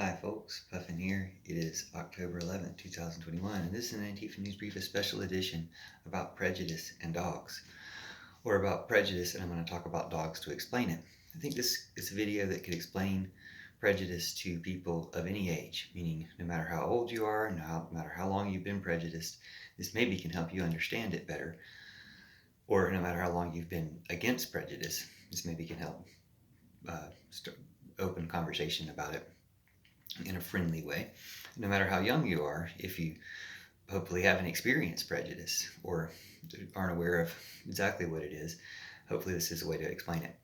Hi folks, Puffin here. It is October 11th, 2021, and this is an Antifa News Briefa special edition about prejudice and dogs. Or about prejudice, and I'm going to talk about dogs to explain it. I think this is a video that could explain prejudice to people of any age, meaning no matter how old you are, no matter how long you've been prejudiced, this maybe can help you understand it better. Or no matter how long you've been against prejudice, this maybe can help start open conversation about it in a friendly way. No matter how young you are, if you hopefully haven't experienced prejudice or aren't aware of exactly what it is, hopefully this is a way to explain it.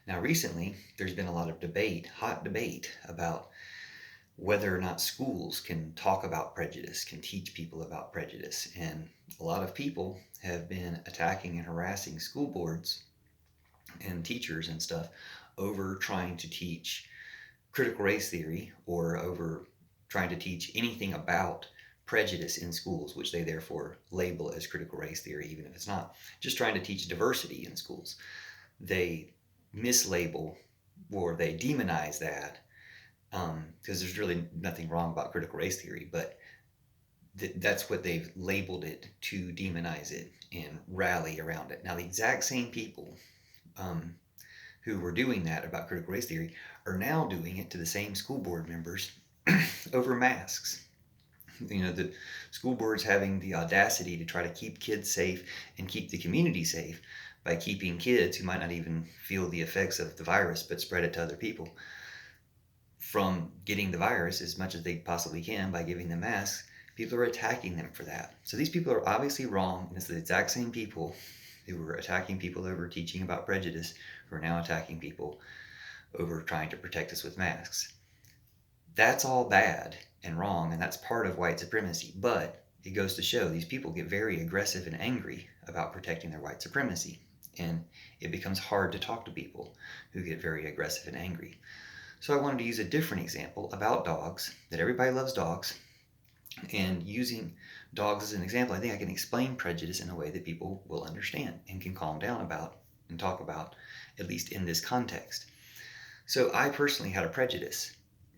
Now, recently, there's been a lot of debate, hot debate, about whether or not schools can talk about prejudice, can teach people about prejudice. And a lot of people have been attacking and harassing school boards and teachers and stuff over trying to teach critical race theory or over trying to teach anything about prejudice in schools, which they therefore label as critical race theory, even if it's not. Just trying to teach diversity in schools. They mislabel or they demonize that because there's really nothing wrong about critical race theory, but that's what they've labeled it to demonize it and rally around it. Now, the exact same people who were doing that about critical race theory are now doing it to the same school board members over masks. You know, the school board's having the audacity to try to keep kids safe and keep the community safe by keeping kids who might not even feel the effects of the virus but spread it to other people from getting the virus as much as they possibly can by giving them masks. People are attacking them for that. So these people are obviously wrong, and it's the exact same people who were attacking people over teaching about prejudice who are now attacking people over trying to protect us with masks. That's all bad and wrong, and that's part of white supremacy. But it goes to show these people get very aggressive and angry about protecting their white supremacy. And it becomes hard to talk to people who get very aggressive and angry. So I wanted to use a different example about dogs, that everybody loves dogs, and using dogs as an example, I think I can explain prejudice in a way that people will understand and can calm down about and talk about, at least in this context. So I personally had a prejudice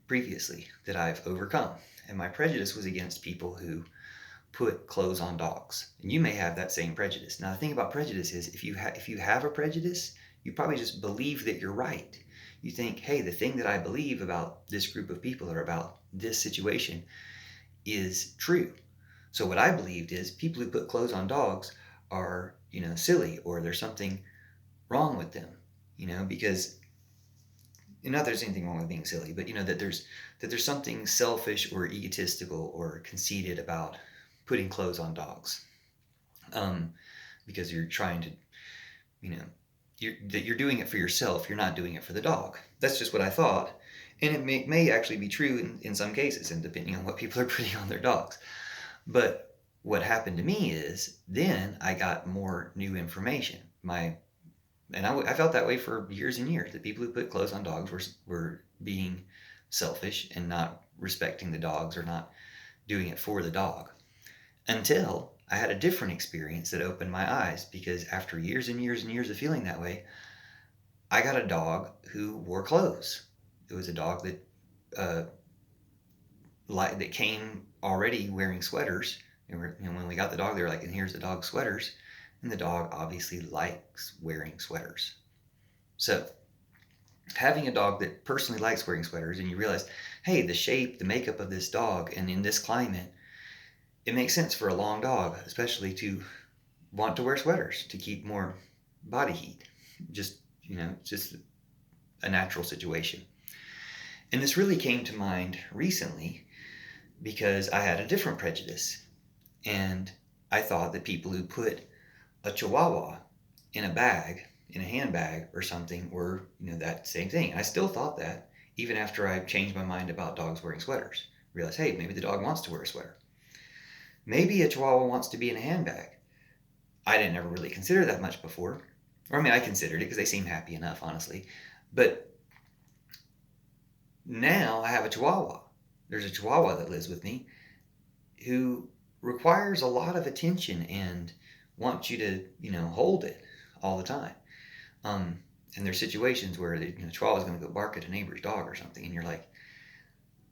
previously that I've overcome, and my prejudice was against people who put clothes on dogs. And you may have that same prejudice. Now, the thing about prejudice is if you have a prejudice, you probably just believe that you're right. You think, hey, the thing that I believe about this group of people or about this situation is true. So what I believed is people who put clothes on dogs are, silly, or there's something wrong with them, because not that there's anything wrong with being silly, but that there's something selfish or egotistical or conceited about putting clothes on dogs, because you're trying to, you're doing it for yourself. You're not doing it for the dog. That's just what I thought, and it may actually be true in some cases, and depending on what people are putting on their dogs. But what happened to me is then I got more new information. I felt that way for years and years, that people who put clothes on dogs were being selfish and not respecting the dogs or not doing it for the dog. Until I had a different experience that opened my eyes, because after years and years and years of feeling that way, I got a dog who wore clothes. It was a dog that that came already wearing sweaters. And when we got the dog, they were like, and here's the dog's sweaters. And the dog obviously likes wearing sweaters. So having a dog that personally likes wearing sweaters, and you realize, hey, the shape, the makeup of this dog, and in this climate, it makes sense for a long dog, especially to want to wear sweaters to keep more body heat. Just a natural situation. And this really came to mind recently because I had a different prejudice. And I thought that people who put a chihuahua in a bag, in a handbag or something, were, that same thing. And I still thought that even after I changed my mind about dogs wearing sweaters. Realized, hey, maybe the dog wants to wear a sweater. Maybe a chihuahua wants to be in a handbag. I didn't ever really consider that much before. Or I considered it because they seem happy enough, honestly. But now I have a chihuahua. There's a chihuahua that lives with me who requires a lot of attention and wants you to, hold it all the time. And there's situations where the chihuahua is going to go bark at a neighbor's dog or something, and you're like,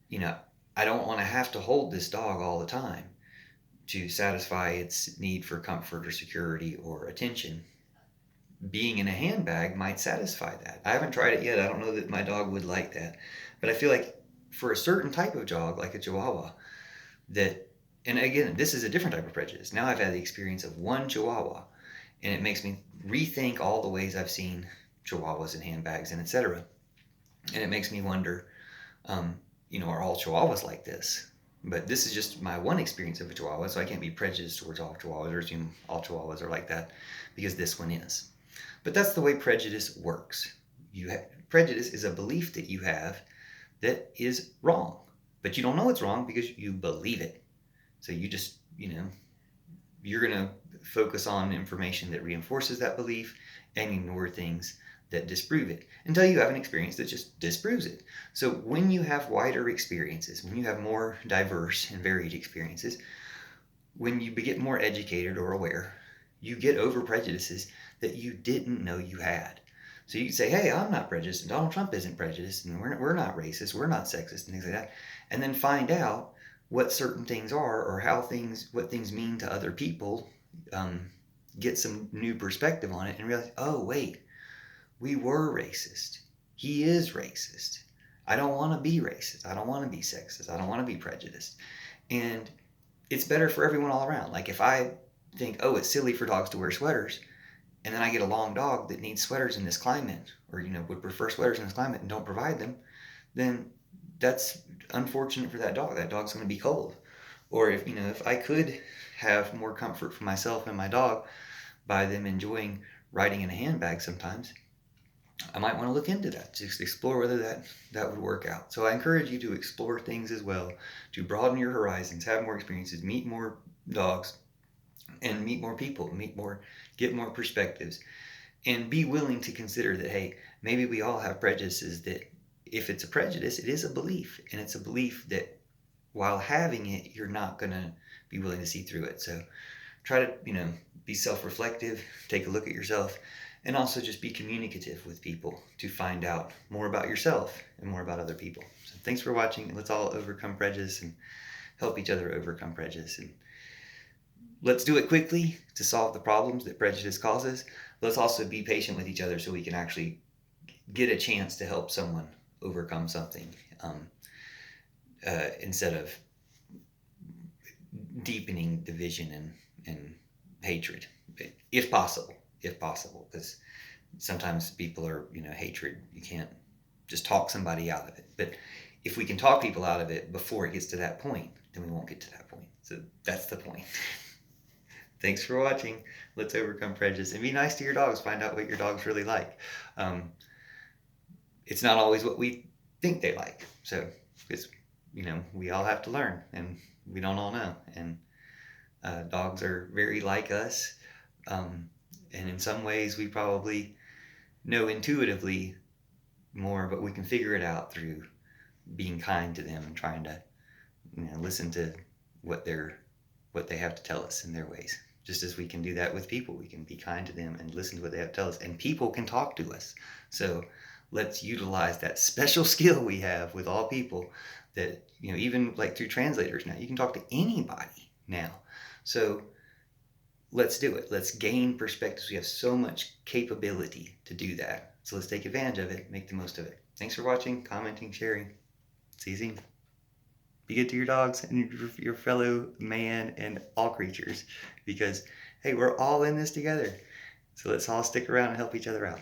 you know, I don't want to have to hold this dog all the time to satisfy its need for comfort or security or attention. Being in a handbag might satisfy that. I haven't tried it yet. I don't know that my dog would like that. But I feel like for a certain type of dog, like a Chihuahua, that, and again, this is a different type of prejudice. Now I've had the experience of one Chihuahua, and it makes me rethink all the ways I've seen Chihuahuas in handbags and etc. And it makes me wonder, are all Chihuahuas like this? But this is just my one experience of a Chihuahua, so I can't be prejudiced towards all Chihuahuas or assume all Chihuahuas are like that, because this one is. But that's the way prejudice works. Prejudice is a belief that you have that is wrong, but you don't know it's wrong because you believe it. So you just, you're going to focus on information that reinforces that belief and ignore things that disprove it until you have an experience that just disproves it. So when you have wider experiences, when you have more diverse and varied experiences, when you get more educated or aware, you get over prejudices that you didn't know you had. So you can say, hey, I'm not prejudiced, and Donald Trump isn't prejudiced, and we're not racist, we're not sexist, and things like that. And then find out what certain things are, or what things mean to other people, get some new perspective on it, and realize, oh, wait, we were racist. He is racist. I don't want to be racist. I don't want to be sexist. I don't want to be prejudiced. And it's better for everyone all around. Like if I think, oh, it's silly for dogs to wear sweaters, and then I get a long dog that needs sweaters in this climate, or would prefer sweaters in this climate and don't provide them, then that's unfortunate for that dog. That dog's going to be cold. Or if I could have more comfort for myself and my dog by them enjoying riding in a handbag sometimes, I might want to look into that, just explore whether that would work out. So I encourage you to explore things as well, to broaden your horizons, have more experiences, meet more dogs, and meet more people, get more perspectives, and be willing to consider that, hey, maybe we all have prejudices that, if it's a prejudice, it is a belief, and it's a belief that while having it, you're not going to be willing to see through it. So try to, be self-reflective, take a look at yourself, and also just be communicative with people to find out more about yourself and more about other people. So thanks for watching. Let's all overcome prejudice and help each other overcome prejudice. And let's do it quickly to solve the problems that prejudice causes. Let's also be patient with each other so we can actually get a chance to help someone overcome something, instead of deepening division and hatred, if possible, because sometimes people are, hatred, you can't just talk somebody out of it. But if we can talk people out of it before it gets to that point, then we won't get to that point. So that's the point. Thanks for watching. Let's overcome prejudice and be nice to your dogs. Find out what your dogs really like. It's not always what we think they like. So it's, we all have to learn, and we don't all know. And dogs are very like us. And in some ways we probably know intuitively more, but we can figure it out through being kind to them and trying to listen to what they have to tell us in their ways. Just as we can do that with people, we can be kind to them and listen to what they have to tell us, and people can talk to us. So let's utilize that special skill we have with all people, that even like through translators now, you can talk to anybody now. So let's do it. Let's gain perspectives. We have so much capability to do that. So let's take advantage of it, make the most of it. Thanks for watching, commenting, sharing. See you soon. Be good to your dogs and your fellow man and all creatures, because, hey, we're all in this together. So let's all stick around and help each other out.